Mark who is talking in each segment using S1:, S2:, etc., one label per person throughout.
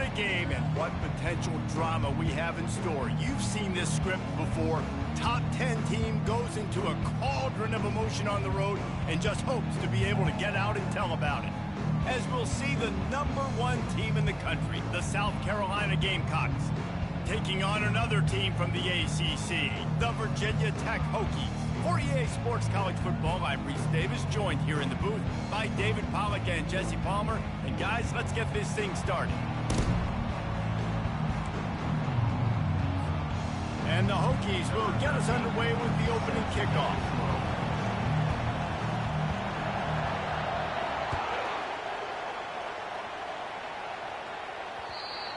S1: the game and what potential drama we have in store. You've seen this script before. Top 10 team goes into a cauldron of emotion on the road and just hopes to be able to get out and tell about it. As we'll see the #1 team in the country, the South Carolina Gamecocks, taking on another team from the ACC, the Virginia Tech Hokies. For EA Sports College Football, I'm Reese Davis, joined here in the booth by David Pollack and Jesse Palmer. And guys, let's get this thing started. And the Hokies will get us underway with the opening kickoff.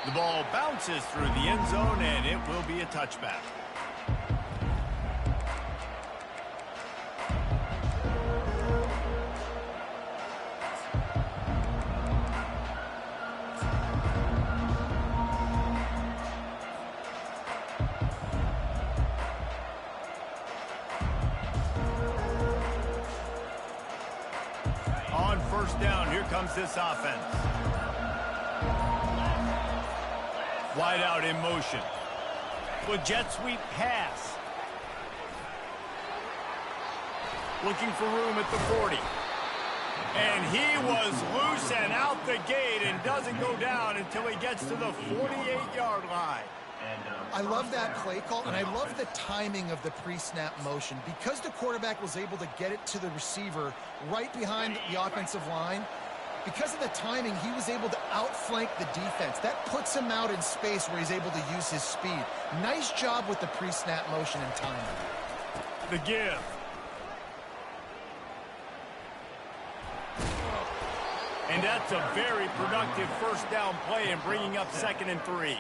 S1: The ball bounces through the end zone, and it will be a touchback. On first down, here comes this offense. Wide out in motion. With jet sweep pass. Looking for room at the 40. And he was loose and out the gate and doesn't go down until he gets to the 48-yard line.
S2: I love that play call, and I love the timing of the pre-snap motion. Because the quarterback was able to get it to the receiver right behind the offensive line, because of the timing, he was able to outflank the defense. That puts him out in space where he's able to use his speed. Nice job with the pre-snap motion and timing.
S1: The give. And that's a very productive first down play and bringing up 2nd and 3.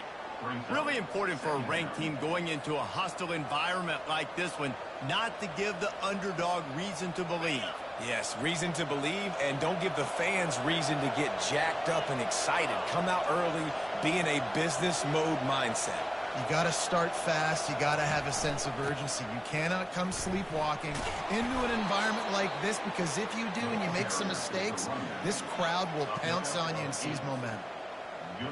S1: Really important for a ranked team going into a hostile environment like this one, not to give the underdog reason to believe.
S3: Yes, reason to believe, and don't give the fans reason to get jacked up and excited. Come out early, be in a business mode mindset.
S2: You got to start fast. You got to have a sense of urgency. You cannot come sleepwalking into an environment like this, because if you do and you make some mistakes, this crowd will pounce on you and seize momentum.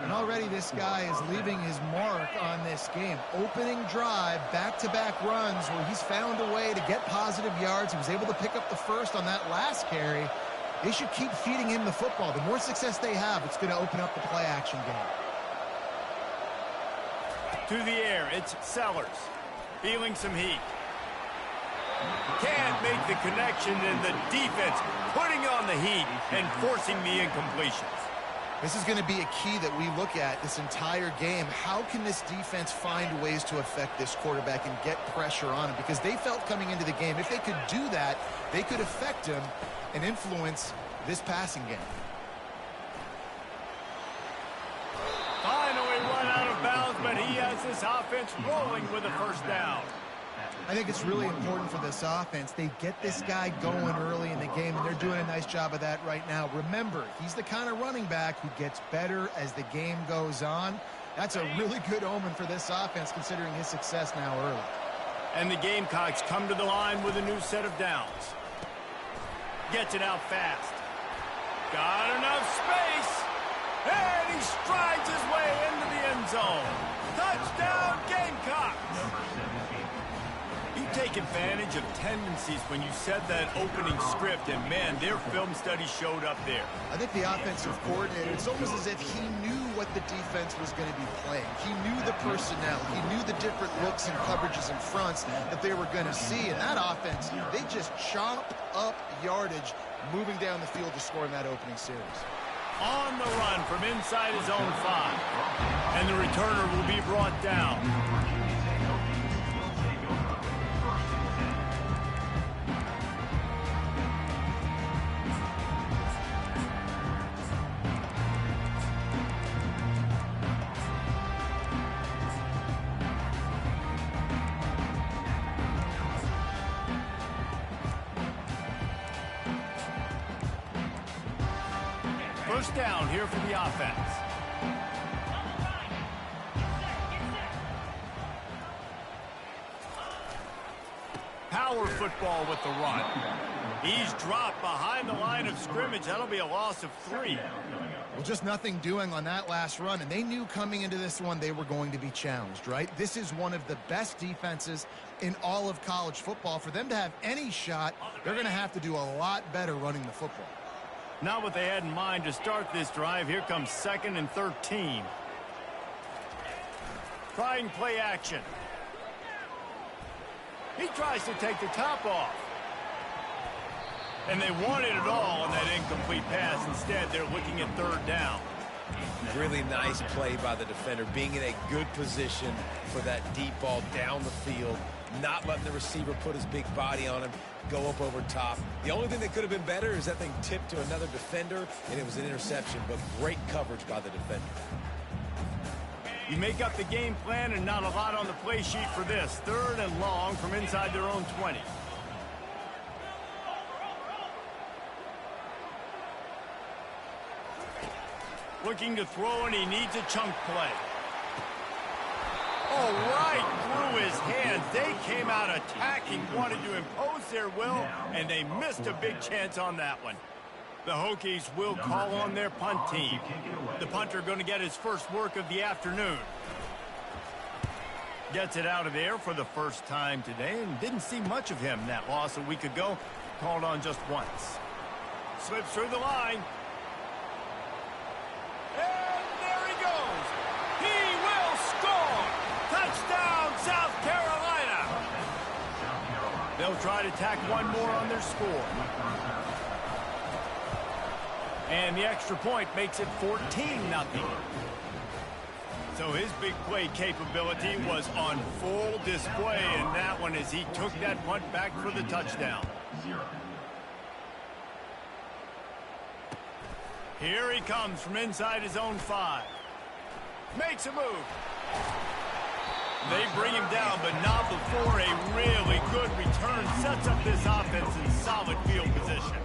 S2: And already this guy is leaving his mark on this game. Opening drive, back-to-back runs where he's found a way to get positive yards. He was able to pick up the first on that last carry. They should keep feeding him the football. The more success they have, it's going to open up the play-action game.
S1: To the air, it's Sellers. Feeling some heat. Can't make the connection, and the defense putting on the heat and forcing the incompletions.
S2: This is going to be a key that we look at this entire game. How can this defense find ways to affect this quarterback and get pressure on him? Because they felt coming into the game, if they could do that, they could affect him and influence this passing game.
S1: Finally run out of bounds, but he has this offense rolling with a first down.
S2: I think it's really important for this offense. They get this guy going early in the game, and they're doing a nice job of that right now. Remember, he's the kind of running back who gets better as the game goes on. That's a really good omen for this offense, considering his success now early.
S1: And the Gamecocks come to the line with a new set of downs. Gets it out fast. Got enough space. And he strides his way into the end zone. Touchdown, Gamecocks! You take advantage of tendencies when you said that opening script, and man, their film study showed up there.
S2: I think the offensive coordinator, it's almost as if he knew what the defense was going to be playing. He knew the personnel. He knew the different looks and coverages and fronts that they were going to see. And that offense, they just chomp up yardage moving down the field to score in that opening series.
S1: On the run from inside his own 5. And the returner will be brought down. First down here for the offense. Power football with the run. He's dropped behind the line of scrimmage. That'll be a loss of 3.
S2: Well, just nothing doing on that last run, and they knew coming into this one they were going to be challenged, right? This is one of the best defenses in all of college football. For them to have any shot, they're going to have to do a lot better running the football.
S1: Not what they had in mind to start this drive. Here comes 2nd and 13. Trying play action. He tries to take the top off. And they wanted it all on that incomplete pass. Instead, they're looking at 3rd down.
S3: Really nice play by the defender, being in a good position for that deep ball down the field, not letting the receiver put his big body on him, go up over top. The only thing that could have been better is that thing tipped to another defender, and it was an interception, but great coverage by the defender.
S1: You make up the game plan and not a lot on the play sheet for this. 3rd and long from inside their own 20. Looking to throw, and he needs a chunk play. Oh, right through his hands. They came out attacking, wanted to impose their will, and they missed a big chance on that one. The Hokies will call on their punt team. The punter going to get his first work of the afternoon. Gets it out of there for the first time today, and didn't see much of him. That loss a week ago, called on just once. Slips through the line. And there he goes. He will score. Touchdown, South Carolina. They'll try to tack one more on their score. And the extra point makes it 14-0. So his big play capability was on full display in that one as he took that punt back for the touchdown. Here he comes from inside his own 5. Makes a move. They bring him down, but not before a really good return sets up this offense in solid field position.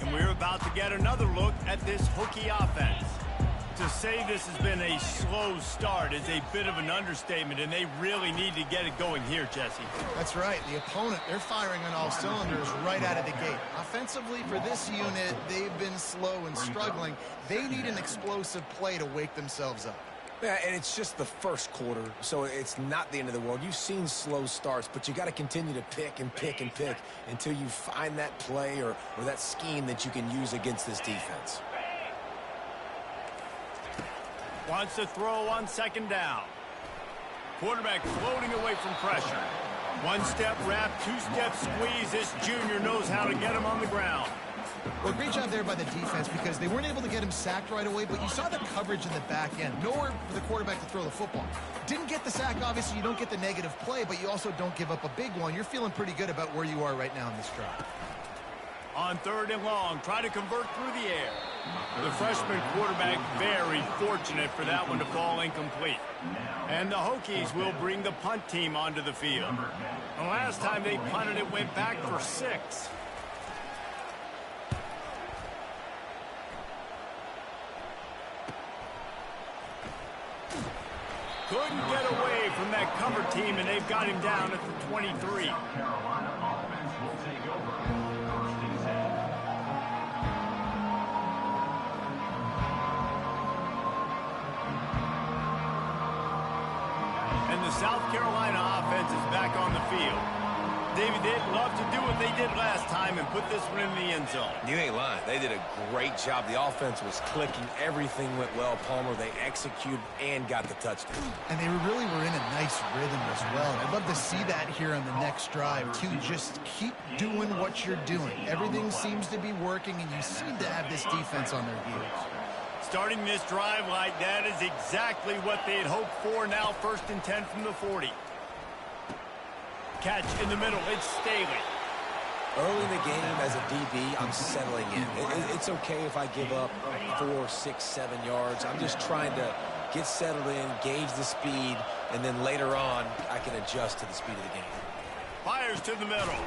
S1: And we're about to get another look at this Hokie offense. To say this has been a slow start is a bit of an understatement, and they really need to get it going here, Jesse.
S2: That's right. The opponent, they're firing on all cylinders right out of the gate. Offensively, for this unit, they've been slow and struggling. They need an explosive play to wake themselves up.
S3: Yeah, and it's just the first quarter, so it's not the end of the world. You've seen slow starts, but you got to continue to pick and pick and pick until you find that play or that scheme that you can use against this defense.
S1: Wants to throw on 2nd down. Quarterback floating away from pressure. 1-step wrap, 2-step squeeze. This junior knows how to get him on the ground.
S2: Well, great job there by the defense because they weren't able to get him sacked right away, but you saw the coverage in the back end. Nowhere for the quarterback to throw the football. Didn't get the sack, obviously. You don't get the negative play, but you also don't give up a big one. You're feeling pretty good about where you are right now in this drive.
S1: On 3rd and long, try to convert through the air. The freshman quarterback very fortunate for that one to fall incomplete. And the Hokies will bring the punt team onto the field. The last time they punted, it went back for 6. Couldn't get away from that cover team, and they've got him down at the 23. And the South Carolina offense is back on the field. David, they'd love to do what they did last time and put this one in the end zone.
S3: You ain't lying. They did a great job. The offense was clicking. Everything went well. Palmer, they executed and got the touchdown.
S2: And they really were in a nice rhythm as well. And I'd love to see that here on the next drive, too. Just keep doing what you're doing. Everything seems to be working, and you seem to have this defense on their heels.
S1: Starting this drive like that is exactly what they had hoped for. Now 1st and 10 from the 40. Catch in the middle. It's Staley.
S3: Early in the game, as a DB, I'm settling in. It's okay if I give up 4, 6, 7 yards. I'm just trying to get settled in, gauge the speed, and then later on, I can adjust to the speed of the game.
S1: Fires to the middle.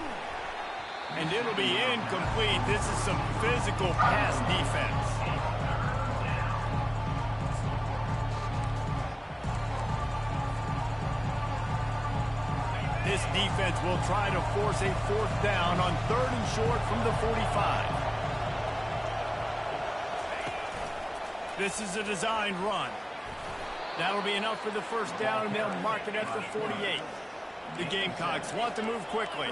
S1: And it'll be incomplete. This is some physical pass defense. This defense will try to force a 4th down on 3rd and short from the 45. This is a designed run. That'll be enough for the 1st down, and they'll mark it at the 48. The Gamecocks want to move quickly.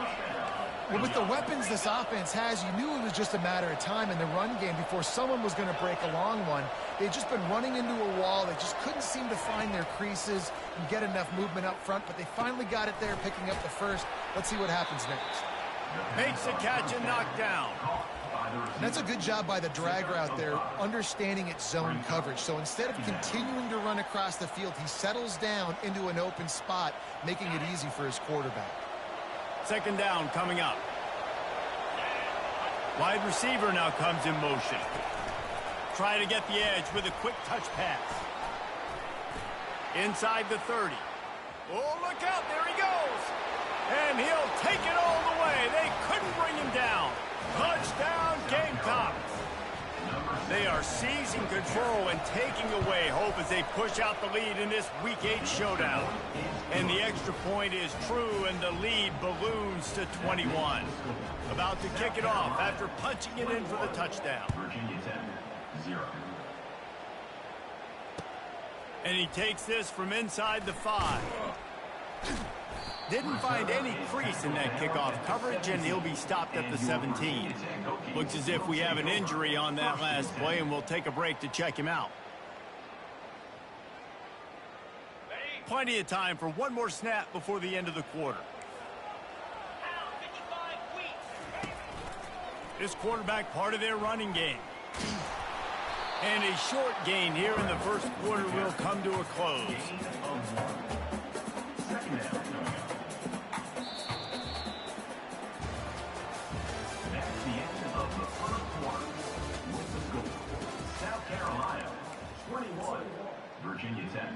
S2: Well, with the weapons this offense has, you knew it was just a matter of time in the run game before someone was going to break a long one. They'd just been running into a wall. They just couldn't seem to find their creases and get enough movement up front, but they finally got it there, picking up the first. Let's see what happens next.
S1: Makes the catch and knocked down.
S2: And that's a good job by the drag route there, understanding its zone coverage. So instead of continuing to run across the field, he settles down into an open spot, making it easy for his quarterback.
S1: 2nd down coming up. Wide receiver now comes in motion. Try to get the edge with a quick touch pass. Inside the 30. Oh, look out, there he goes. And he'll take it all the way. They couldn't bring him down. Touchdown, Gamecocks. They are seizing control and taking away hope as they push out the lead in this Week 8 showdown. And the extra point is true, and the lead balloons to 21. About to kick it off after punching it in for the touchdown. And he takes this from inside the 5. Didn't find any crease in that kickoff coverage, and he'll be stopped at the 17. Looks as if we have an injury on that last play, and we'll take a break to check him out. Plenty of time for one more snap before the end of the quarter. This quarterback part of their running game. And a short gain here in the 1st quarter will come to a close.
S4: Virginia Tech,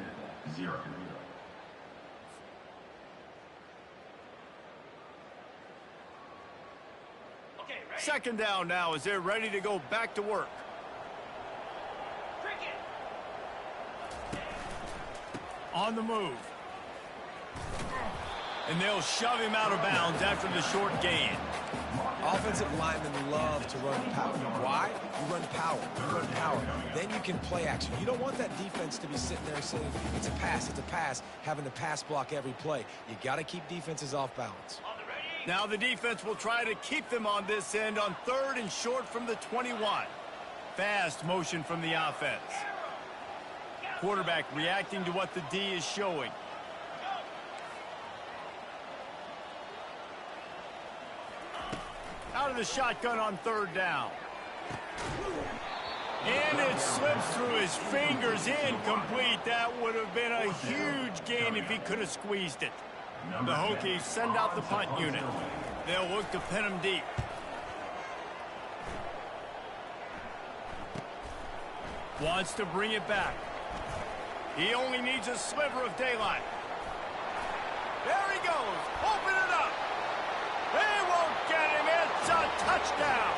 S4: 0.
S1: Second down now as they're ready to go back to work. On the move. And they'll shove him out of bounds after the short gain.
S3: Offensive linemen love to run power. Why? You run power. You run power. Then you can play action. You don't want that defense to be sitting there saying, it's a pass, having to pass block every play. You got to keep defenses off balance.
S1: Now the defense will try to keep them on this end on 3rd and short from the 21. Fast motion from the offense. Quarterback reacting to what the D is showing. Out of the shotgun on 3rd down. And it slips through his fingers, incomplete. That would have been a huge gain if he could have squeezed it. The Hokies send out the punt unit. They'll look to pin him deep. Wants to bring it back. He only needs a sliver of daylight. There he goes. Open it up. They won't get him. It's a touchdown.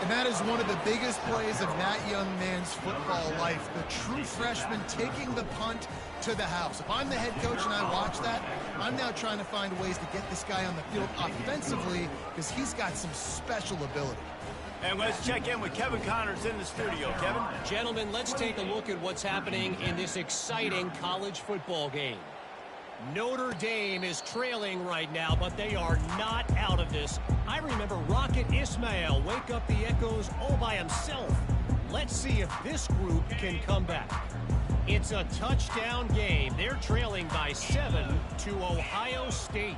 S2: And that is one of the biggest plays of that young man's football life. The true freshman taking the punt to the house. If I'm the head coach and I watch that, I'm now trying to find ways to get this guy on the field offensively because he's got some special ability.
S1: And let's check in with Kevin Connors in the studio. Kevin?
S5: Gentlemen, let's take a look at what's happening in this exciting college football game. Notre Dame is trailing right now, but they are not out of this. I remember Rocket Ismail wake up the echoes all by himself. Let's see if this group can come back. It's a touchdown game. They're trailing by 7 to Ohio State.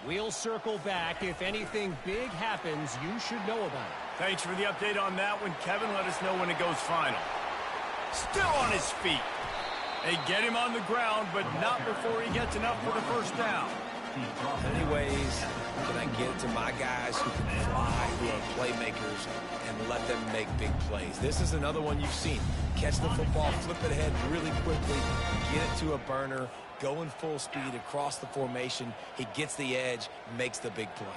S5: We'll circle back. If anything big happens, you should know about it.
S1: Thanks for the update on that one, Kevin. Let us know when it goes final. Still on his feet. They get him on the ground, but not before he gets enough for the first down.
S3: Many ways can I get to my guys who can fly, who are playmakers, and let them make big plays. This is another one you've seen. Catch the football, flip it ahead really quickly, get it to a burner, go in full speed across the formation. He gets the edge, makes the big play.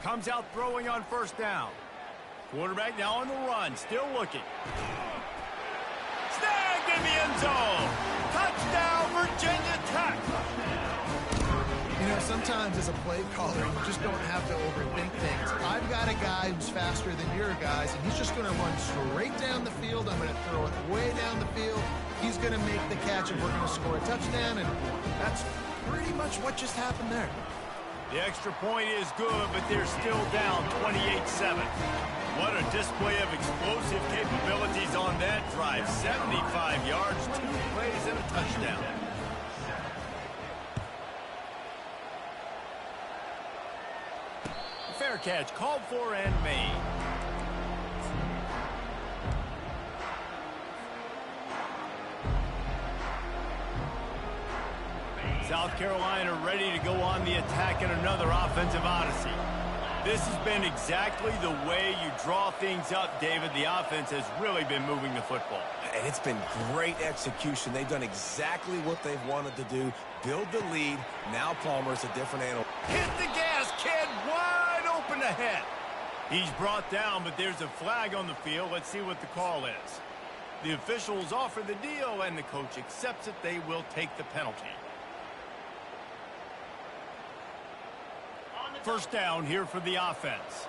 S1: Comes out throwing on first down. Quarterback now on the run, still looking. Snagged in the end zone. Touchdown, Virginia Tech.
S2: sometimes as a play caller, you just don't have to overthink things. I've got a guy who's faster than your guys, and he's just going to run straight down the field. I'm going to throw it way down the field. He's going to make the catch, and we're going to score a touchdown, and that's pretty much what just happened there.
S1: The extra point is good, but they're still down 28-7. What a display of explosive capabilities on that drive. 75 yards, 2 plays, and a touchdown. Fair catch called for and made. South Carolina ready to go on the attack in another offensive odyssey. This has been exactly the way you draw things up, David. The offense has really been moving the football.
S3: And it's been great execution. They've done exactly what they've wanted to do. Build the lead. Now Palmer's a different animal.
S1: Hit the gas, kid. Wide open ahead. He's brought down, but there's a flag on the field. Let's see what the call is. The officials offer the deal, and the coach accepts it. They will take the penalty. First down here for the offense.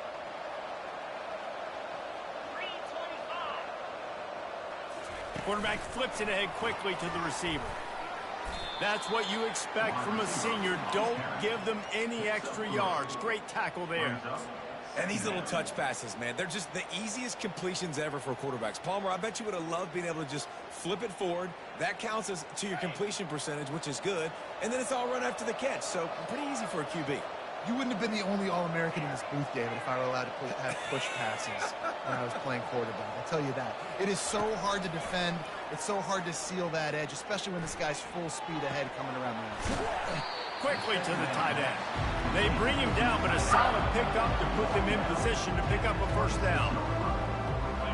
S1: Quarterback flips it ahead quickly to the receiver. That's what you expect from a senior. Don't give them any extra yards. Great tackle there.
S3: And these little touch passes, man, they're just the easiest completions ever for quarterbacks. Palmer, I bet you would have loved being able to just flip it forward. That counts as to your completion percentage, which is good. And then it's all run after the catch. So pretty easy for a QB.
S2: You wouldn't have been the only All-American in this booth, David, if I were allowed to have push passes when I was playing quarterback. I'll tell you that. It is so hard to defend. It's so hard to seal that edge, especially when this guy's full speed ahead coming around the outside.
S1: Quickly to the tight end. They bring him down, but a solid pickup to put them in position to pick up a first down.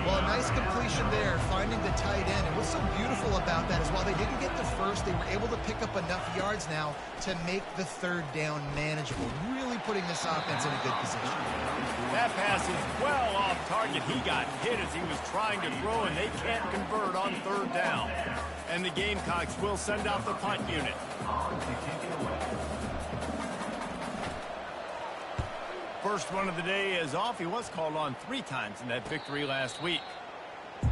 S2: Well, a nice completion there, finding the tight end. And what's so beautiful about that is while they didn't get the first, they were able to pick up enough yards now to make the third down manageable, really putting this offense in a good position.
S1: That pass is well off target. He got hit as he was trying to throw, and they can't convert on third down. And the Gamecocks will send out the punt unit. First one of the day is off. He was called on 3 times in that victory last week.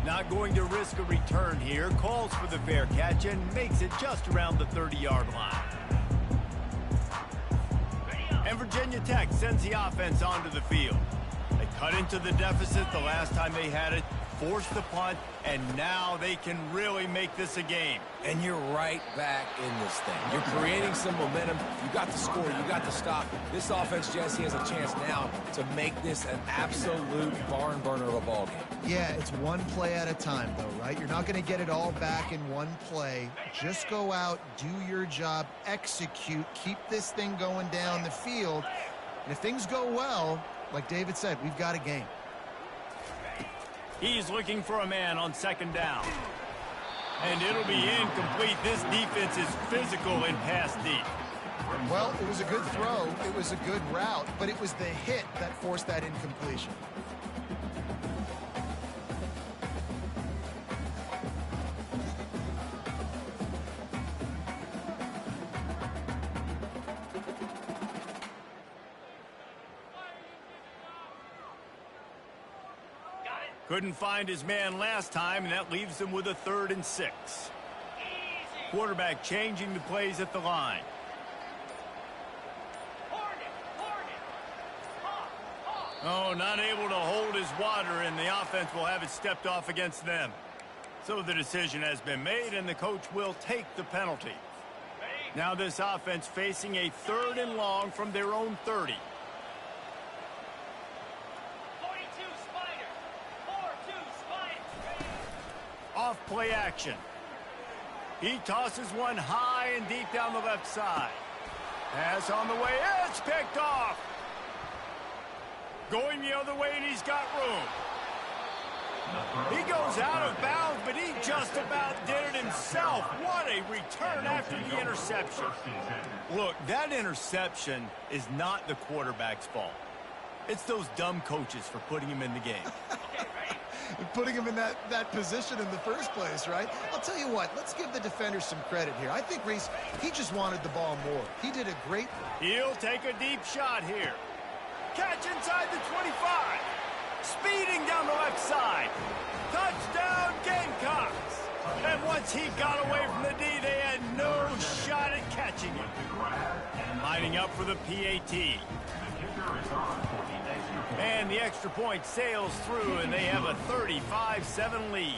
S1: Not going to risk a return here. Calls for the fair catch and makes it just around the 30-yard line. And Virginia Tech sends the offense onto the field. They cut into the deficit the last time they had it, forced the punt, and now they can really make this a game.
S3: And you're right back in this thing. You're creating some momentum. You got the score. You got the stop. This offense, Jesse, has a chance now to make this an absolute barn burner of a ball game.
S2: Yeah, it's one play at a time, though, right? You're not going to get it all back in one play. Just go out, do your job, execute, keep this thing going down the field. And if things go well, like David said, we've got a game.
S1: He's looking for a man on second down. And it'll be incomplete. This defense is physical and pass deep.
S2: Well, it was a good throw. It was a good route, but it was the hit that forced that incompletion.
S1: Couldn't find his man last time, and that leaves him with a 3rd and 6. Quarterback changing the plays at the line. Oh, not able to hold his water, and the offense will have it stepped off against them. So the decision has been made, and the coach will take the penalty. Now this offense facing a 3rd and long from their own 30. Off play action. He tosses one high and deep down the left side. Pass on the way. It's picked off. Going the other way, and he's got room. He goes out of bounds, but he just about did it himself. What a return after the interception. Look, that interception is not the quarterback's fault. It's those dumb coaches for putting him in the game.
S2: putting him in that position in the first place, right? I'll tell you what, let's give the defender some credit here. I think Reese, he just wanted the ball more. He did a great...
S1: He'll take a deep shot here. Catch inside the 25. Speeding down the left side. Touchdown, Gamecocks. And once he got away from the D, they had no shot at catching him. Lining up for the PAT. And the extra point sails through, and they have a 35-7 lead.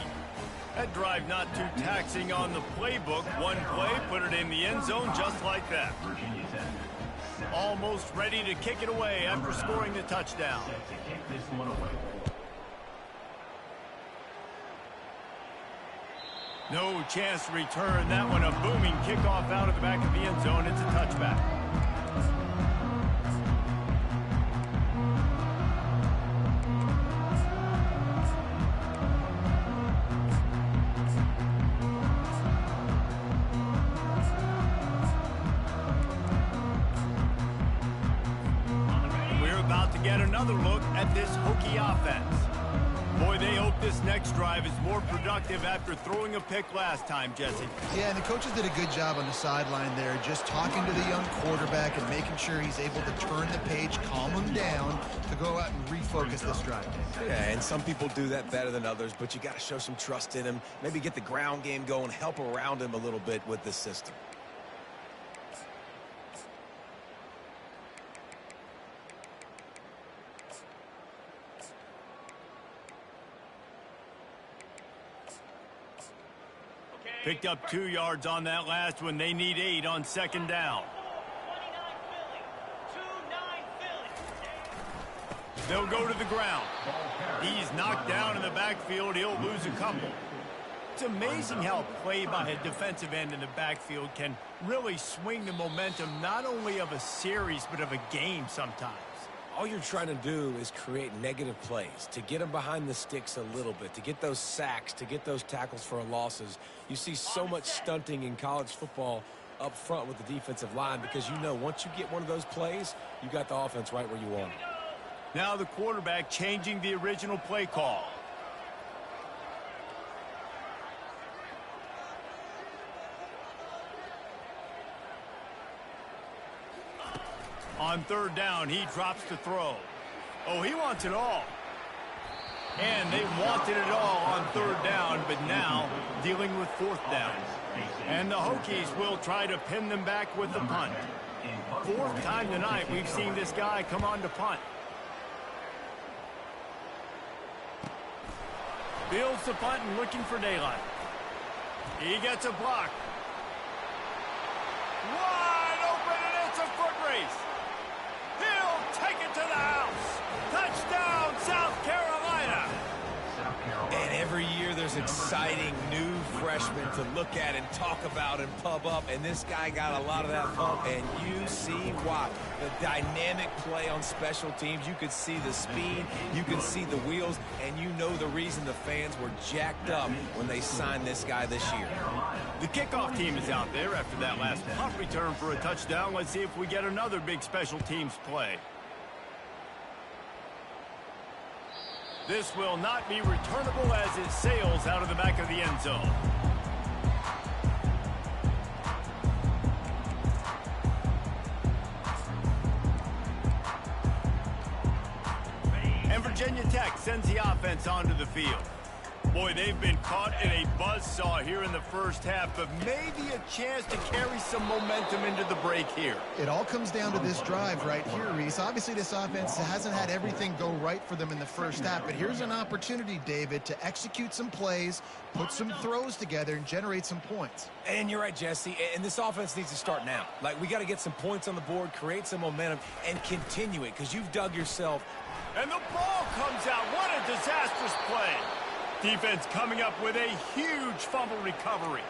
S1: That drive not too taxing on the playbook. One play, put it in the end zone just like that. Almost ready to kick it away after scoring the touchdown. No chance to return that one. A booming kickoff out of the back of the end zone. It's a touchback. We're about to get another look at this Hokie offense. Boy, they hope this next drive is more productive after throwing a pick last time, Jesse.
S2: Yeah, and the coaches did a good job on the sideline there, just talking to the young quarterback and making sure he's able to turn the page, calm him down to go out and refocus this drive.
S3: Yeah, and some people do that better than others, but you got to show some trust in him. Maybe get the ground game going, help around him a little bit with this system.
S1: Picked up 2 yards on that last one. They need 8 on second down. They'll go to the ground. He's knocked down in the backfield. He'll lose a couple. It's amazing how play by a defensive end in the backfield can really swing the momentum not only of a series but of a game sometimes.
S3: All you're trying to do is create negative plays, to get them behind the sticks a little bit, to get those sacks, to get those tackles for losses. You see so much stunting in college football up front with the defensive line because you know once you get one of those plays, you got the offense right where you want it.
S1: Now the quarterback changing the original play call. On third down, he drops to throw. Oh, he wants it all. And they wanted it all on third down, but now dealing with fourth down. And the Hokies will try to pin them back with the punt. Fourth time tonight we've seen this guy come on to punt. Fields the punt and looking for daylight. He gets a block. Wide open, and it's a foot race. He'll take it to the house. Touchdown, South Carolina.
S3: And every year there's exciting new freshmen to look at and talk about and pub up. And this guy got a lot of that pump, and you see why. The dynamic play on special teams. You could see the speed. You could see the wheels. And you know the reason the fans were jacked up when they signed this guy this year.
S1: The kickoff team is out there after that last punt return for a touchdown. Let's see if we get another big special teams play. This will not be returnable as it sails out of the back of the end zone. And Virginia Tech sends the offense onto the field. Boy, they've been caught in a buzzsaw here in the first half, but maybe a chance to carry some momentum into the break here.
S2: It all comes down to this drive right here, Reese. Obviously, this offense hasn't had everything go right for them in the first half, but here's an opportunity, David, to execute some plays, put some throws together, and generate some points.
S3: And you're right, Jesse, and this offense needs to start now. Like, we got to get some points on the board, create some momentum, and continue it, because you've dug yourself.
S1: And the ball comes out. What a disastrous play. Defense coming up with a huge fumble recovery.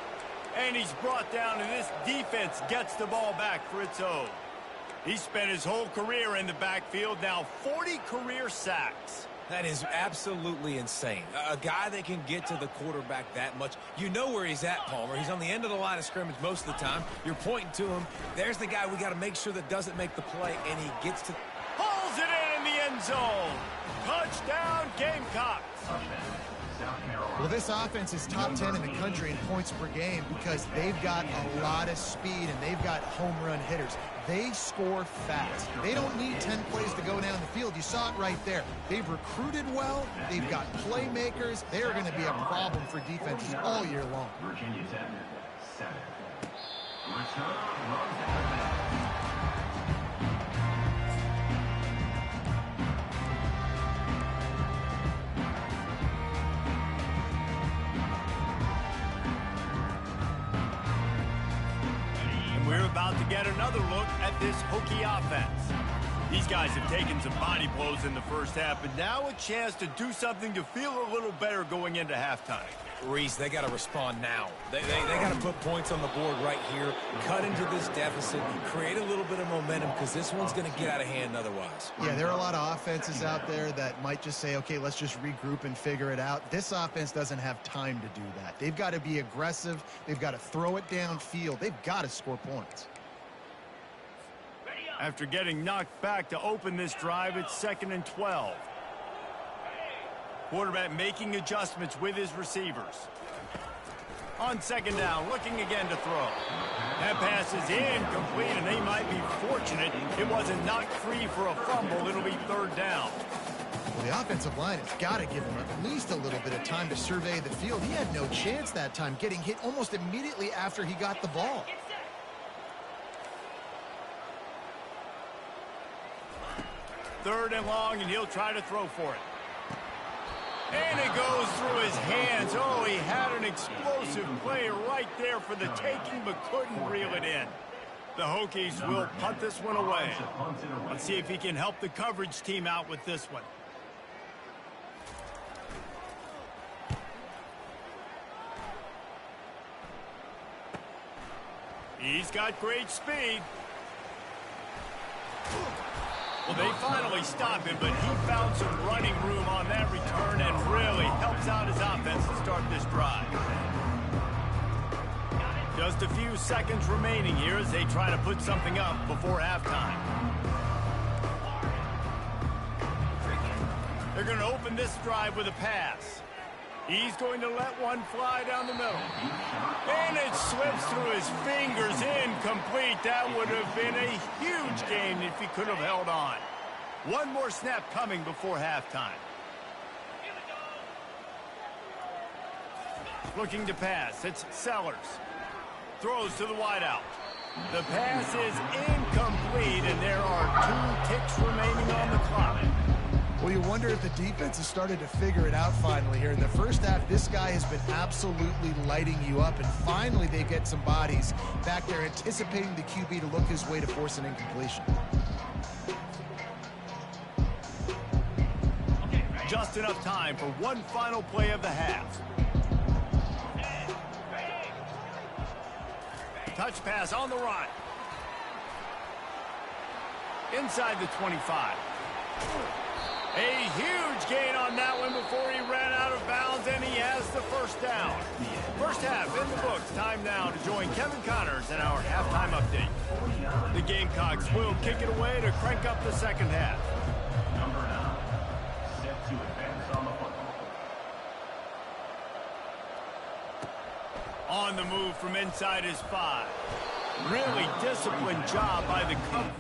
S1: And he's brought down, and this defense gets the ball back for its own. He spent his whole career in the backfield, now 40 career sacks.
S3: That is absolutely insane. A guy that can get to the quarterback that much. You know where he's at, Palmer. He's on the end of the line of scrimmage most of the time. You're pointing to him. There's the guy we got to make sure that doesn't make the play, and he gets to...
S1: Pulls it in the end end zone. Touchdown, Gamecocks.
S2: Well, this offense is top 10 in the country in points per game because they've got a lot of speed and they've got home run hitters. They score fast. They don't need 10 plays to go down the field. You saw it right there. They've recruited well. They've got playmakers. They are going to be a problem for defenses all year long.
S4: Virginia Tech, 7.
S1: We're about to get another look at this Hokie offense. These guys have taken some body blows in the first half, but now a chance to do something to feel a little better going into halftime.
S3: Reese, they got to respond now. They got to put points on the board right here, cut into this deficit, create a little bit of momentum because this one's going to get out of hand otherwise.
S2: Yeah, there are a lot of offenses out there that might just say, okay, let's just regroup and figure it out. This offense doesn't have time to do that. They've got to be aggressive. They've got to throw it downfield. They've got to score points.
S1: After getting knocked back to open this drive, it's 2nd and 12. Quarterback making adjustments with his receivers. On 2nd down, looking again to throw. That pass is incomplete, and they might be fortunate it wasn't knocked free for a fumble. It'll be 3rd down.
S2: Well, the offensive line has got to give him at least a little bit of time to survey the field. He had no chance that time, getting hit almost immediately after he got the ball.
S1: Third and long, and he'll try to throw for it. And it goes through his hands. Oh, he had an explosive play right there for the taking, but couldn't reel it in. The Hokies will punt this one away. Let's see if he can help the coverage team out with this one. He's got great speed. Well, they finally stop him, but he found some running room on that return and really helps out his offense to start this drive. Just a few seconds remaining here as they try to put something up before halftime. They're going to open this drive with a pass. He's going to let one fly down the middle. And it slips through his fingers, incomplete. That would have been a huge gain if he could have held on. One more snap coming before halftime. Looking to pass, it's Sellers. Throws to the wideout. The pass is incomplete, and there are 2 ticks remaining on the clock.
S2: Well, you wonder if the defense has started to figure it out finally here. In the first half, this guy has been absolutely lighting you up, and finally they get some bodies back there anticipating the QB to look his way to force an incompletion.
S1: Just enough time for one final play of the half. Touch pass on the run. Inside the 25. A huge gain on that one before he ran out of bounds, and he has the first down. First half in the books. Time now to join Kevin Connors in our halftime update. The Gamecocks will kick it away to crank up the second half.
S4: Number 9, set to advance on the football.
S1: On the move from inside his 5. Really disciplined job by the cover.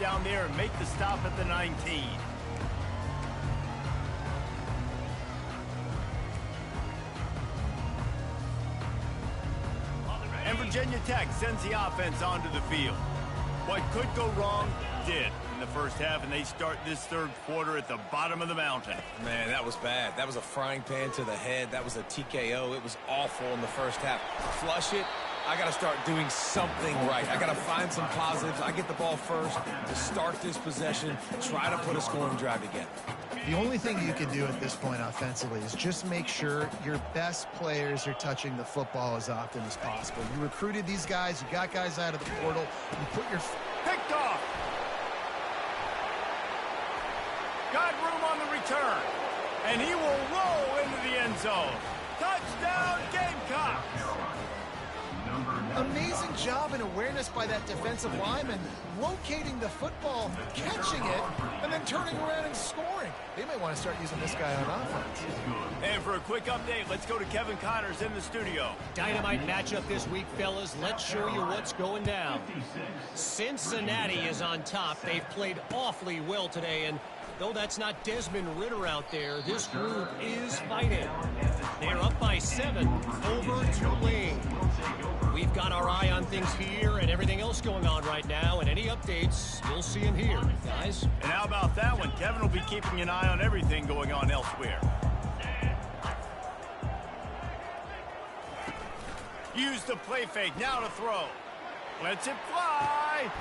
S1: down there and make the stop at the 19. And Virginia Tech sends the offense onto the field. What could go wrong did in the first half, and they start this third quarter at the bottom of the mountain.
S3: Man, that was bad. That was a frying pan to the head. That was a TKO. It was awful in the first half. Flush it. I got to start doing something right. I got to find some positives. I get the ball first to start this possession, try to put a scoring drive together.
S2: The only thing you can do at this point offensively is just make sure your best players are touching the football as often as possible. You recruited these guys, you got guys out of the portal, you put your...
S1: Picked off! Got room on the return, and he will roll into the end zone. Touchdown, Gamecocks!
S2: Amazing job and awareness by that defensive lineman, locating the football, catching it, and then turning around and scoring. They may want to start using this guy on offense.
S1: And for a quick update, let's go to Kevin Connors in the studio.
S5: Dynamite matchup this week, fellas. Let's show you what's going down. Cincinnati is on top. They've played awfully well today, and though that's not Desmond Ridder out there, this group is fighting. They're up by 7 over Tulane. We've got our eye on things here and everything else going on right now, and any updates, you'll see them here, guys.
S1: And how about that one? Kevin will be keeping an eye on everything going on elsewhere. Use the play fake, now to throw. Lets it fly.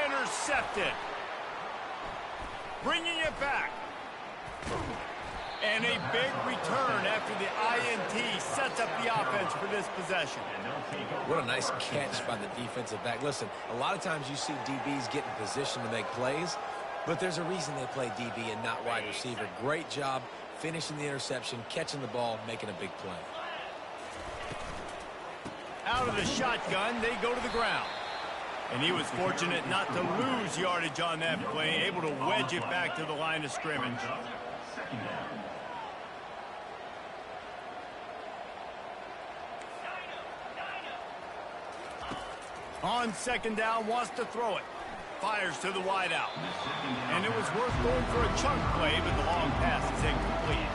S1: Intercepted. Bringing it back. And a big return after the INT sets up the offense for this possession.
S3: What a nice catch by the defensive back. Listen, a lot of times you see DBs get in position to make plays, but there's a reason they play DB and not wide receiver. Great job finishing the interception, catching the ball, making a big play.
S1: Out of the shotgun, they go to the ground. And he was fortunate not to lose yardage on that play, able to wedge it back to the line of scrimmage. On second down, wants to throw it. Fires to the wideout. And it was worth going for a chunk play, but the long pass is incomplete.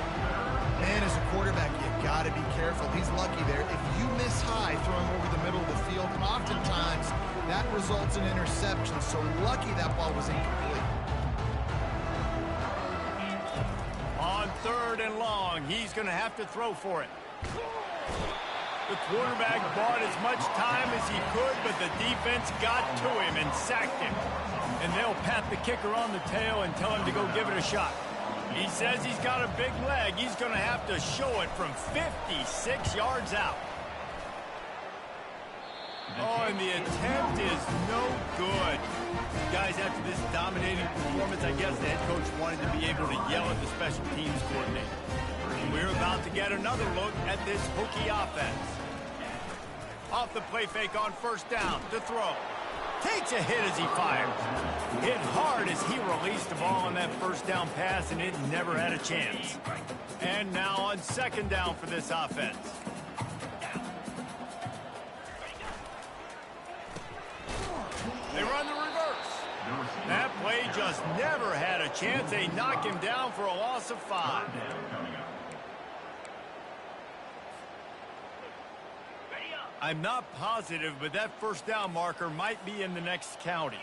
S2: Man, as a quarterback, you got to be careful. He's lucky there. If you miss high throwing over the middle of the field, oftentimes that results in interception. So lucky that ball was incomplete.
S1: On third and long, he's going to have to throw for it. The quarterback bought as much time as he could, but the defense got to him and sacked him. And they'll pat the kicker on the tail and tell him to go give it a shot. He says he's got a big leg. He's going to have to show it from 56 yards out. Oh, and the attempt is no good. Guys, after this dominating performance, I guess the head coach wanted to be able to yell at the special teams coordinator. We're about to get another look at this Hokie offense. Off the play fake on first down to throw. Takes a hit as he fires. Hit hard as he released the ball on that first down pass, and it never had a chance. And now on second down for this offense. They run the reverse. That play just never had a chance. They knock him down for a loss of 5. I'm not positive, but that first down marker might be in the next county.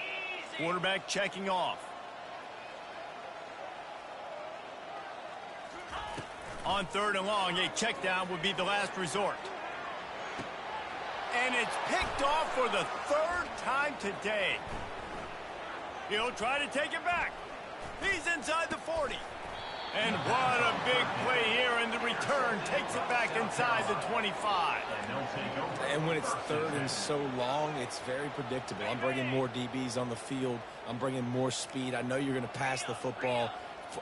S1: Quarterback checking off. On third and long, a check down would be the last resort. And it's picked off for the third time today. He'll try to take it back. He's inside the 40. And what a big play here, and the return takes it back inside the 25.
S3: And when it's third and so long, it's very predictable. I'm bringing more DBs on the field. I'm bringing more speed. I know you're going to pass the football.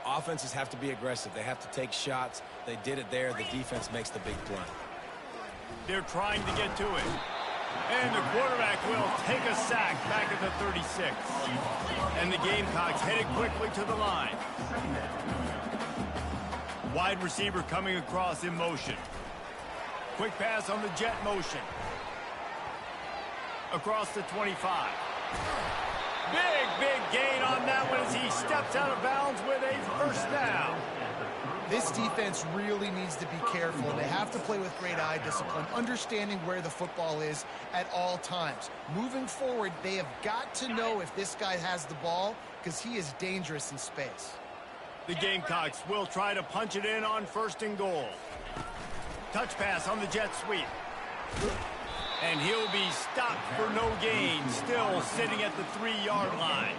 S3: Offenses have to be aggressive. They have to take shots. They did it there. The defense makes the big play.
S1: They're trying to get to it. And the quarterback will take a sack back at the 36. And the Gamecocks headed quickly to the line. Wide receiver coming across in motion. Quick pass on the jet motion. Across the 25. Big gain on that one as he steps out of bounds with a first down.
S2: This defense really needs to be careful, and they have to play with great eye discipline, understanding where the football is at all times. Moving forward, they have got to know if this guy has the ball, because he is dangerous in space.
S1: The Gamecocks will try to punch it in on 1st and goal. Touch pass on the jet sweep. And he'll be stopped for no gain, still sitting at the 3-yard line.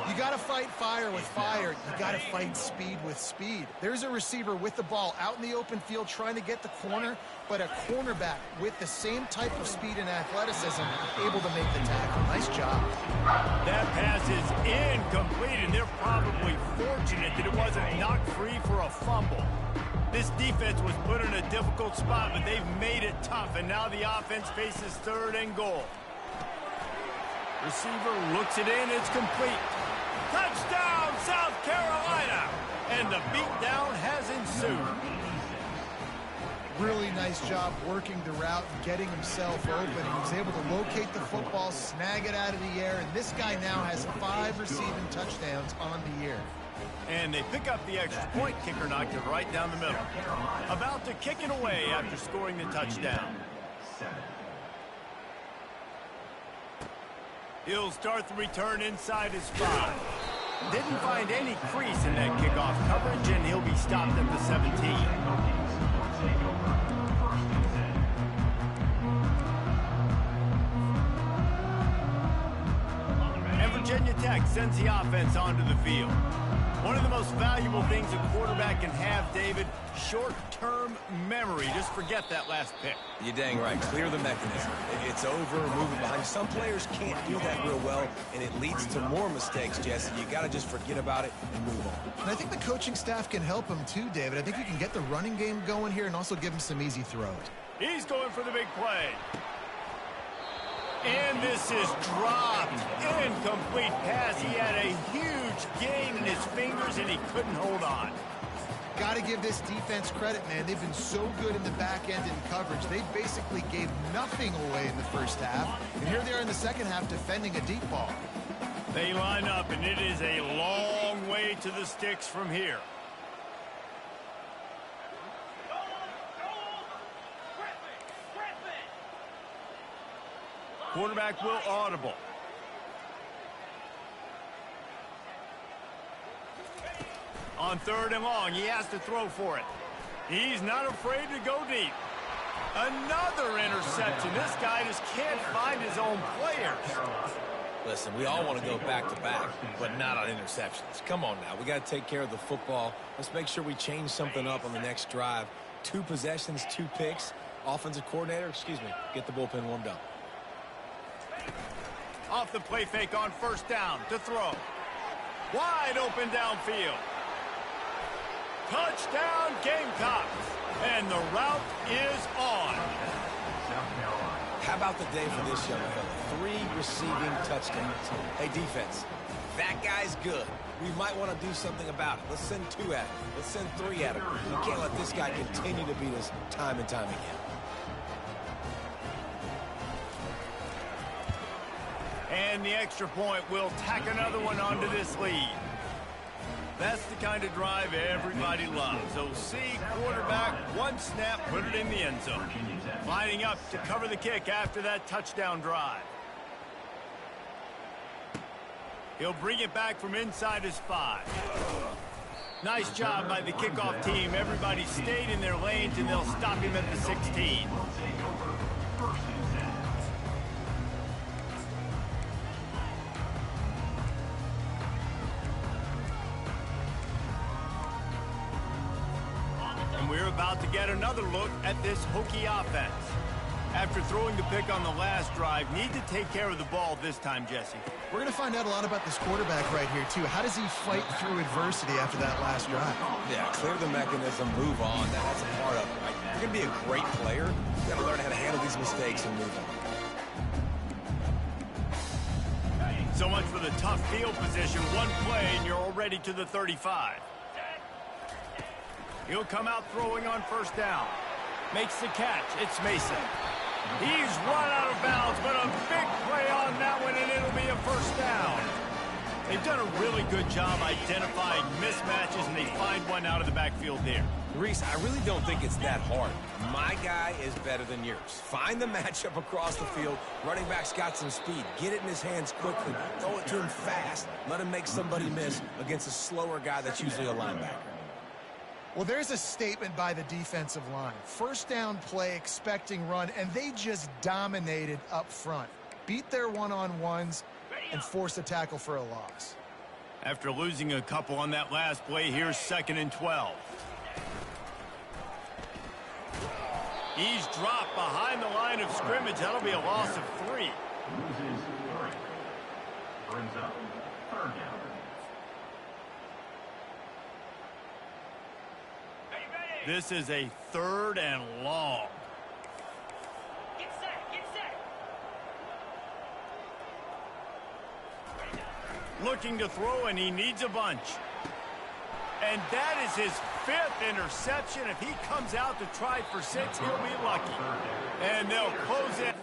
S2: You got to fight fire with fire. You got to fight speed with speed. There's a receiver with the ball out in the open field trying to get the corner, but a cornerback with the same type of speed and athleticism able to make the tackle. Nice job.
S1: That pass is incomplete, and they're probably fortunate that it wasn't knocked free for a fumble. This defense was put in a difficult spot, but they've made it tough, and now the offense faces 3rd and goal. Receiver looks it in, it's complete. Touchdown, South Carolina! And the beatdown has ensued.
S2: Really nice job working the route and getting himself open. He was able to locate the football, snag it out of the air, and this guy now has 5 receiving touchdowns on the year.
S1: And they pick up the extra point. Kicker knocked it right down the middle. About to kick it away after scoring the touchdown. He'll start the return inside his 5. Didn't find any crease in that kickoff coverage, and he'll be stopped at the 17. And Virginia Tech sends the offense onto the field. One of the most valuable things a quarterback can have, David, short-term memory. Just forget that last pick.
S3: You're dang right. Clear the mechanism. It's over, moving behind. Some players can't do that real well, and it leads to more mistakes, Jesse. You got to just forget about it and move on.
S2: And I think the coaching staff can help him too, David. I think you can get the running game going here and also give him some easy throws.
S1: He's going for the big play. And this is dropped. Incomplete pass. He had a huge gain in his fingers, and he couldn't hold on.
S2: Got to give this defense credit, man. They've been so good in the back end in coverage. They basically gave nothing away in the first half. And here they are in the second half defending a deep ball.
S1: They line up, and it is a long way to the sticks from here. Quarterback will audible. On 3rd and long, he has to throw for it. He's not afraid to go deep. Another interception. This guy just can't find his own players.
S3: Listen, we all want to go back-to-back, but not on interceptions. Come on now. We got to take care of the football. Let's make sure we change something up on the next drive. 2 possessions, 2 picks. Offensive coordinator, get the bullpen warmed up.
S1: Off the play fake on 1st down to throw. Wide open downfield. Touchdown Gamecocks. And the route is on.
S3: How about the day for this young fella? 3 receiving touchdowns. Hey, defense, that guy's good. We might want to do something about it. Let's send 2 at him. Let's send 3 at him. We can't let this guy continue to beat us time and time again.
S1: And the extra point will tack another one onto this lead. That's the kind of drive everybody loves. OC, quarterback, 1 snap, put it in the end zone. Lining up to cover the kick after that touchdown drive. He'll bring it back from inside his 5. Nice job by the kickoff team. Everybody stayed in their lanes, and they'll stop him at the 16. We're about to get another look at this Hokie offense. After throwing the pick on the last drive, need to take care of the ball this time, Jesse.
S2: We're going to find out a lot about this quarterback right here, too. How does he fight through adversity after that last drive?
S3: Yeah, clear the mechanism, move on. That's a part of it, right? You're going to be a great player. You've got to learn how to handle these mistakes and move on.
S1: So much for the tough field position. 1 play, and you're already to the 35. He'll come out throwing on 1st down. Makes the catch. It's Mason. He's run out of bounds, but a big play on that one, and it'll be a first down. They've done a really good job identifying mismatches, and they find one out of the backfield there.
S3: Reese, I really don't think it's that hard. My guy is better than yours. Find the matchup across the field. Running back's got some speed. Get it in his hands quickly. Throw it to him fast. Let him make somebody miss against a slower guy that's usually a linebacker.
S2: Well, there's a statement by the defensive line. First down play, expecting run, and they just dominated up front. Beat their one-on-ones and forced a tackle for a loss.
S1: After losing a couple on that last play, here's 2nd and 12. He's dropped behind the line of scrimmage. That'll be a loss of 3.
S4: Loses 3. Brings up 3rd down.
S1: This is a 3rd and long.
S6: Get set, get set.
S1: Looking to throw, and he needs a bunch. And that is his 5th interception. If he comes out to try for 6, he'll be lucky. And they'll close it.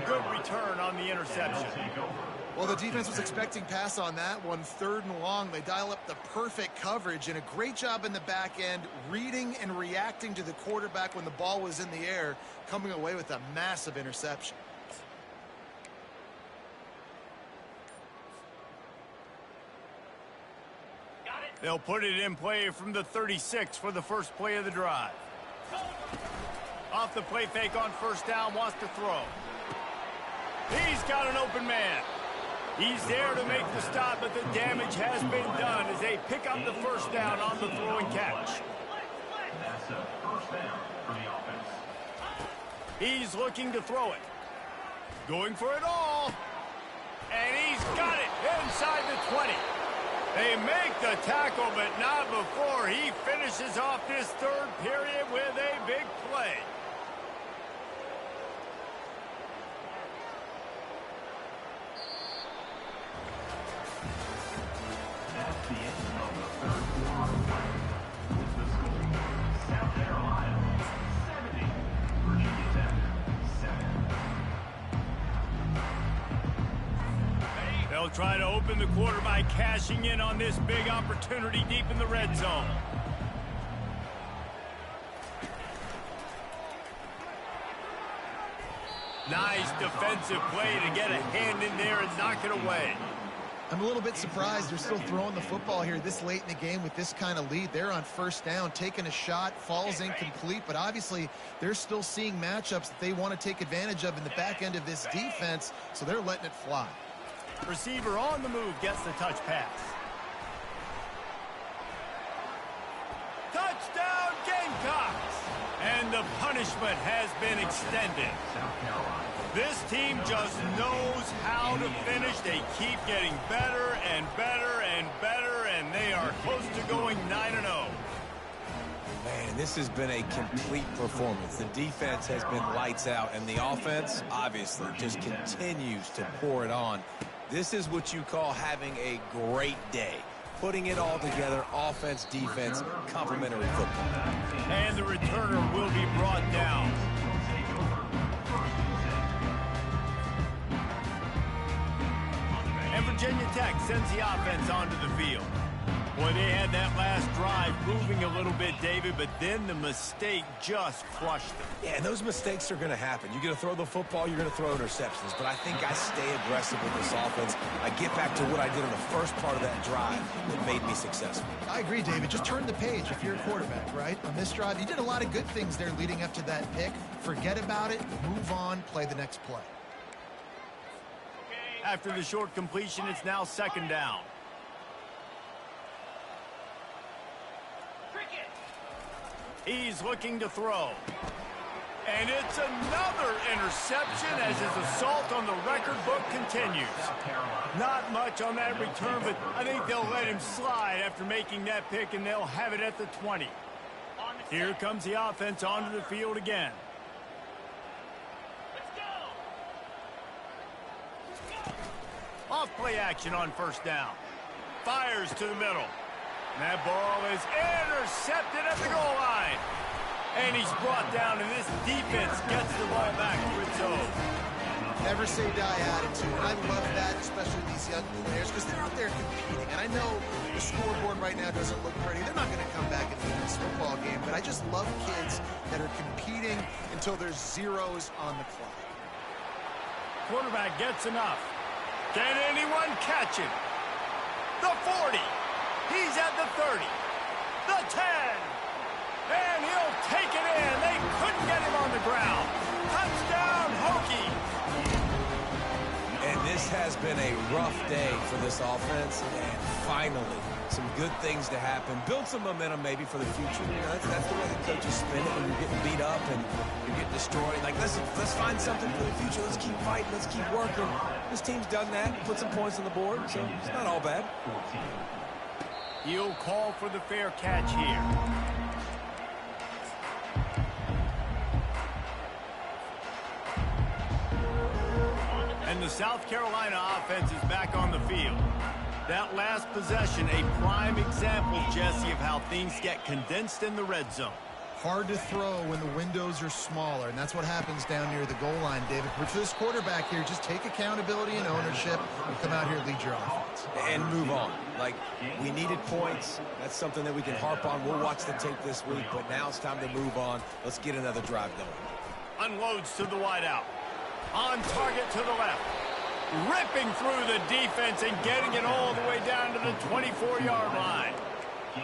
S1: Good return on the interception.
S2: Well, the defense was expecting pass on that one. 3rd and long. They dial up the perfect coverage and a great job in the back end, reading and reacting to the quarterback when the ball was in the air, coming away with a massive interception.
S1: They'll put it in play from the 36 for the first play of the drive. Off the play fake on first down, wants to throw. He's got an open man. He's there to make the stop, but the damage has been done as they pick up the first down on the throw and catch.
S4: That's a first down for the offense.
S1: He's looking to throw it. Going for it all. And he's got it inside the 20. They make the tackle, but not before he finishes off this 3rd period with a big play.
S4: That's the end of the 3rd quarter of play. With the score, South Carolina 70, Virginia Tech 7.
S1: They'll try to open the quarter by cashing in on this big opportunity deep in the red zone. Nice defensive play to get a hand in there and knock it away.
S2: I'm a little bit surprised they're still throwing the football here this late in the game with this kind of lead. They're on first down, taking a shot, falls incomplete, but obviously they're still seeing matchups that they want to take advantage of in the back end of this defense, so they're letting it fly.
S1: Receiver on the move gets the touch pass. Touchdown Gamecocks! And the punishment has been extended. This team just knows how to finish. They keep getting better and better and better, and they are close to going 9-0.
S3: Man, this has been a complete performance. The defense has been lights out, and the offense, obviously, just continues to pour it on. This is what you call having a great day. Putting it all together, offense, defense, complementary football.
S1: And the returner will be brought down. And Virginia Tech sends the offense onto the field. Boy, they had that last drive moving a little bit, David, but then the mistake just crushed them.
S3: Yeah, and those mistakes are going to happen. You're going to throw the football, you're going to throw interceptions. But I think I stay aggressive with this offense. I get back to what I did in the first part of that drive that made me successful.
S2: I agree, David. Just turn the page if you're a quarterback, right? On this drive, you did a lot of good things there leading up to that pick. Forget about it, move on, play the next play.
S1: After the short completion, it's now second down. He's looking to throw. And it's another interception as his assault on the record book continues. Not much on that return, but I think they'll let him slide after making that pick, and they'll have it at the 20. Here comes the offense onto the field again. Off play action on first down. Fires to the middle. And that ball is intercepted at the goal line. And he's brought down, and this defense gets the ball back to its own.
S2: Never say die attitude. And I love that, especially these young players, because they're out there competing. And I know the scoreboard right now doesn't look pretty. They're not going to come back and win this football game. But I just love kids that are competing until there's zeros on the clock.
S1: Quarterback gets enough. Can anyone catch him? The 40. He's at the 30. The 10. And he'll take it in. They couldn't get him on the ground. Touchdown, Hokie.
S3: And this has been a rough day for this offense. And finally, some good things to happen. Build some momentum maybe for the future. You know, that's the way the coaches spin it when you're getting beat up and you're getting destroyed. Like, let's find something for the future. Let's keep fighting. Let's keep working. This team's done that. Put some points on the board. So it's not all bad.
S1: He'll call for the fair catch here. And the South Carolina offense is back on the field. That last possession, a prime example, Jesse, of how things get condensed in the red zone.
S2: Hard to throw when the windows are smaller, and that's what happens down near the goal line, David. But for this quarterback here, just take accountability and ownership and come out here and lead your offense.
S3: And move on. Like, we needed points. That's something that we can harp on. We'll watch the tape this week, but now it's time to move on. Let's get another drive going.
S1: Unloads to the wideout. On target to the left. Ripping through the defense and getting it all the way down to the 24-yard line.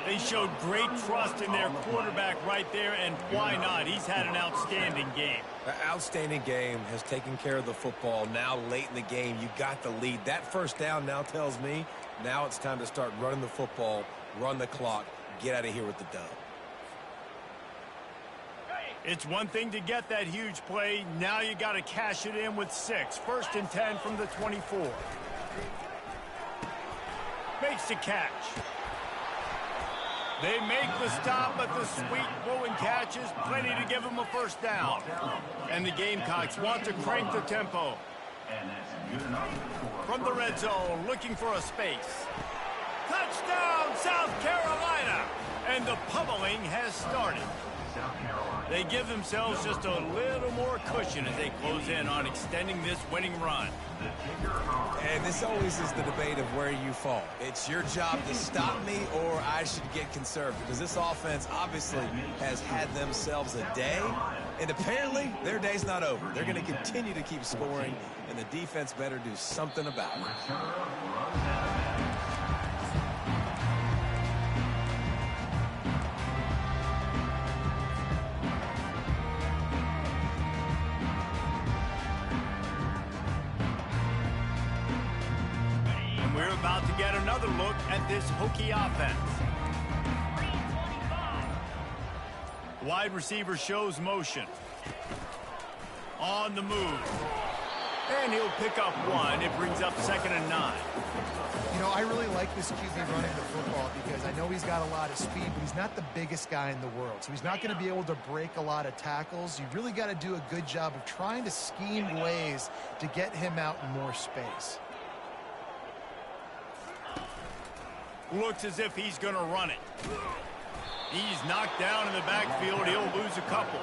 S1: They showed great trust in their quarterback right there, and why not? He's had an outstanding game.
S3: An outstanding game, has taken care of the football. Now late in the game, you got the lead. That first down now tells me now it's time to start running the football, run the clock, get out of here with the dub.
S1: It's one thing to get that huge play. Now you got to cash it in with 6. First and 10 from the 24. Makes the catch. They make the stop, but the sweet blowing catch is plenty to give them a first down. And the Gamecocks want to crank the tempo. From the red zone, looking for a space. Touchdown, South Carolina! And the pummeling has started. They give themselves just a little more cushion as they close in on extending this winning run.
S3: And this always is the debate of where you fall. It's your job to stop me, or I should get conservative, because this offense obviously has had themselves a day, and apparently their day's not over. They're going to continue to keep scoring, and the defense better do something about it.
S1: We're about to get another look at this Hokie offense. Wide receiver shows motion. On the move. And he'll pick up 1. It brings up 2nd and 9.
S2: You know, I really like this QB running the football because I know he's got a lot of speed, but he's not the biggest guy in the world. So he's not going to be able to break a lot of tackles. You really got to do a good job of trying to scheme ways to get him out in more space.
S1: Looks as if he's going to run it. He's knocked down in the backfield. He'll lose a couple.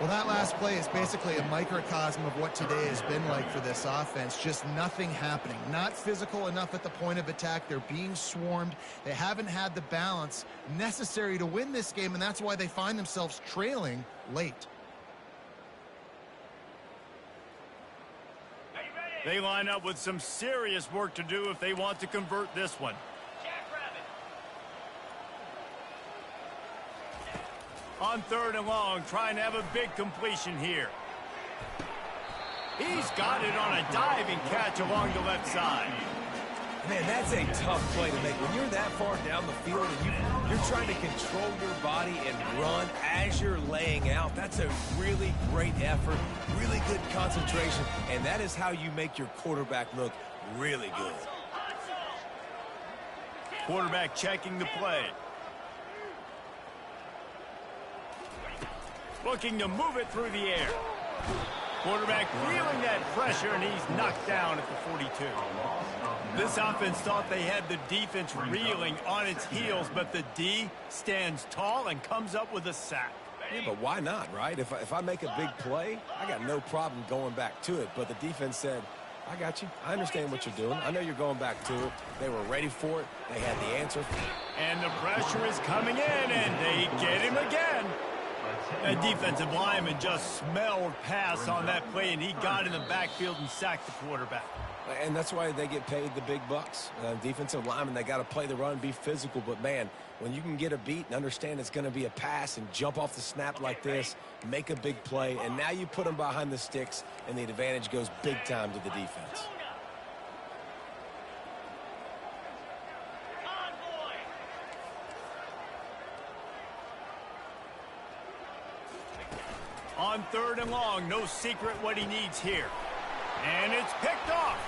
S2: Well, that last play is basically a microcosm of what today has been like for this offense. Just nothing happening. Not physical enough at the point of attack. They're being swarmed. They haven't had the balance necessary to win this game, and that's why they find themselves trailing late.
S1: They line up with some serious work to do if they want to convert this one. On 3rd and long, trying to have a big completion here. He's got it on a diving catch along the left side.
S3: Man, that's a tough play to make. When you're that far down the field and you're trying to control your body and run as you're laying out, that's a really great effort, really good concentration, and that is how you make your quarterback look really good.
S1: Quarterback checking the play. Looking to move it through the air. Quarterback feeling that pressure, and he's knocked down at the 42. This offense thought they had the defense reeling on its heels, but the D stands tall and comes up with a sack.
S3: Yeah, but why not, right? If I make a big play, I got no problem going back to it. But the defense said, I got you. I understand what you're doing. I know you're going back to it. They were ready for it. They had the answer.
S1: And the pressure is coming in, and they get him again. That defensive lineman just smelled pass on that play, and he got in the backfield and sacked the quarterback.
S3: And that's why they get paid the big bucks. Defensive linemen, they got to play the run, be physical. But, man, when you can get a beat and understand it's going to be a pass and jump off the snap like this, make a big play, and now you put them behind the sticks, and the advantage goes big time to the defense.
S1: On 3rd and long, no secret what he needs here. And it's picked off.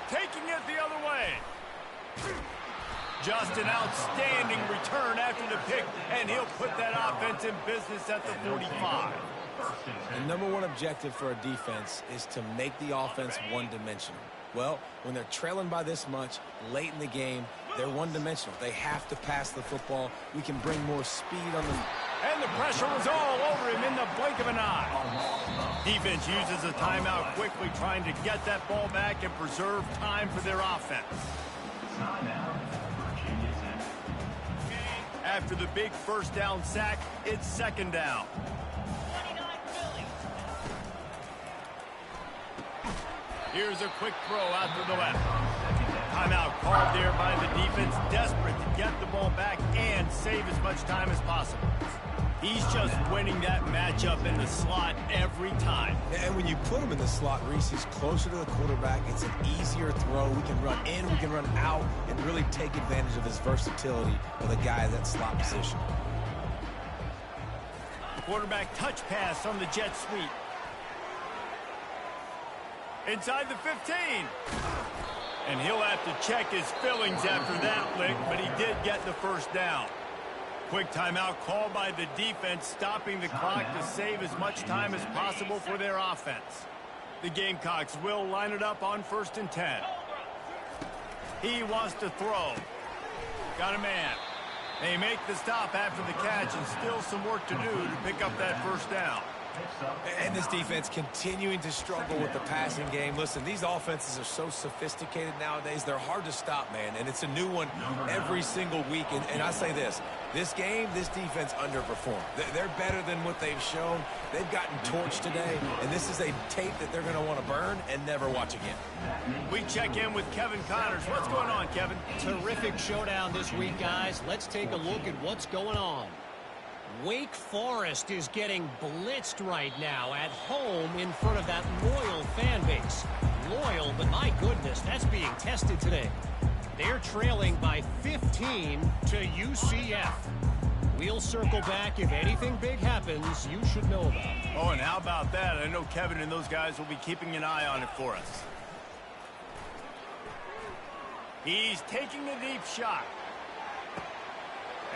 S1: Taking it the other way. Just an outstanding return after the pick, and he'll put that offense in business at the 45.
S3: The number one objective for a defense is to make the offense one-dimensional. Well, when they're trailing by this much late in the game, they're one-dimensional. They have to pass the football. We can bring more speed on them.
S1: And the pressure was all over him in the blink of an eye. Defense uses a timeout quickly, trying to get that ball back and preserve time for their offense. After the big first down sack, it's 2nd down. Here's a quick throw out to the left. Timeout called there by the defense, desperate to get the ball back and save as much time as possible. He's just winning that matchup in the slot every time.
S3: And when you put him in the slot, Reese, he's closer to the quarterback. It's an easier throw. We can run in, we can run out, and really take advantage of his versatility with a guy in that slot position.
S1: Quarterback touch pass on the jet sweep. Inside the 15. And he'll have to check his fillings after that lick, but he did get the first down. Quick timeout called by the defense, stopping the clock to save as much time as possible for their offense. The Gamecocks will line it up on 1st and 10. He wants to throw. Got a man. They make the stop after the catch, and still some work to do to pick up that first down.
S3: And this defense continuing to struggle with the passing game. Listen, these offenses are so sophisticated nowadays. They're hard to stop, man. And it's a new one every single week. And I say this game, this defense underperformed. They're better than what they've shown. They've gotten torched today. And this is a tape that they're going to want to burn and never watch again.
S1: We check in with Kevin Connors. What's going on, Kevin?
S5: Terrific showdown this week, guys. Let's take a look at what's going on. Wake Forest is getting blitzed right now at home in front of that loyal fan base. Loyal, but my goodness, that's being tested today. They're trailing by 15 to UCF. We'll circle back. If anything big happens, you should know about it.
S1: Oh, and how about that? I know Kevin and those guys will be keeping an eye on it for us. He's taking the deep shot.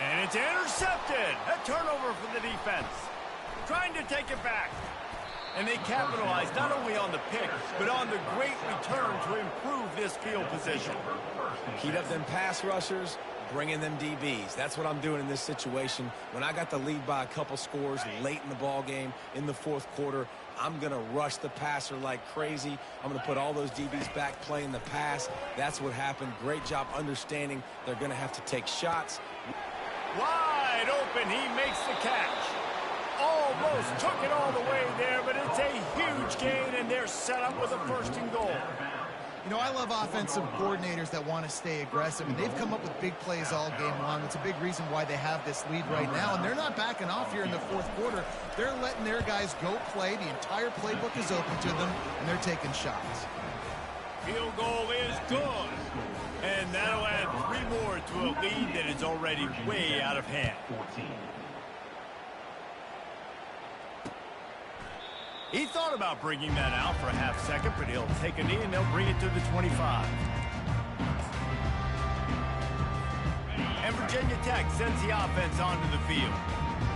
S1: And it's intercepted. A turnover for the defense. Trying to take it back. And they capitalize not only on the pick, but on the great return to improve this field position.
S3: Heat up them pass rushers, bring in them DBs. That's what I'm doing in this situation. When I got the lead by a couple scores late in the ball game, in the fourth quarter, I'm going to rush the passer like crazy. I'm going to put all those DBs back playing the pass. That's what happened. Great job understanding they're going to have to take shots.
S1: Wide open, he makes the catch. Almost took it all the way there, but it's a huge gain, and they're set up with a first and goal.
S2: You know, I love offensive coordinators that want to stay aggressive, and they've come up with big plays all game long. It's a big reason why they have this lead right now, and they're not backing off here in the fourth quarter. They're letting their guys go play. The entire playbook is open to them, and they're taking shots.
S1: Field goal is good, and that'll add 3 more to a lead that is already way out of hand. He thought about bringing that out for a half second, but he'll take a knee and they'll bring it to the 25. And Virginia Tech sends the offense onto the field.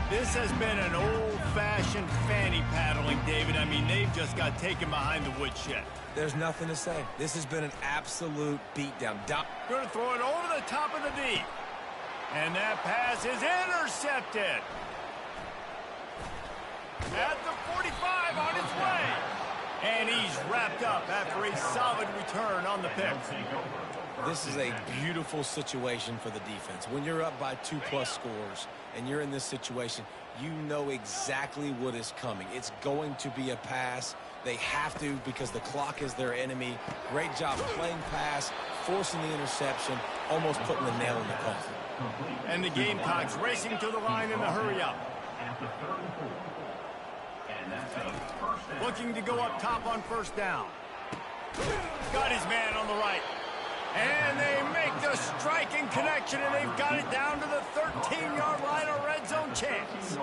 S1: This has been an old-fashioned fanny paddling, David. I mean, they've just got taken behind the woodshed.
S3: There's nothing to say. This has been an absolute beatdown.
S1: Going to throw it over the top of the D. And that pass is intercepted. At the 45 on his way. And he's wrapped up after a solid return on the pick.
S3: This is a beautiful situation for the defense. When you're up by 2+ scores and you're in this situation, you know exactly what is coming. It's going to be a pass. They have to because the clock is their enemy. Great job playing pass, forcing the interception, almost putting the nail in the coffin.
S1: And the Gamecocks racing to the line in the hurry-up. Looking to go up top on first down. Got his man on the right. And they make the striking connection, and they've got it down to the 13-yard line, a red zone chance.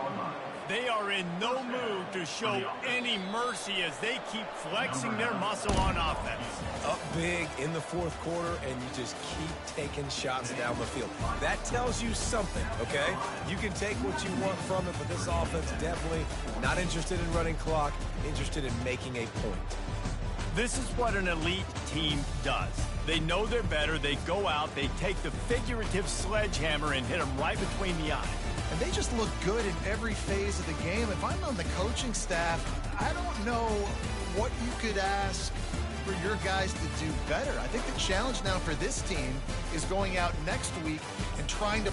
S1: They are in no mood to show any mercy as they keep flexing their muscle on offense.
S3: Up big in the fourth quarter, and you just keep taking shots down the field. That tells you something, okay? You can take what you want from it, but this offense definitely not interested in running clock, interested in making a point.
S1: This is what an elite team does. They know they're better. They go out, they take the figurative sledgehammer and hit them right between the eyes.
S2: And they just look good in every phase of the game. If I'm on the coaching staff, I don't know what you could ask for your guys to do better. I think the challenge now for this team is going out next week and trying to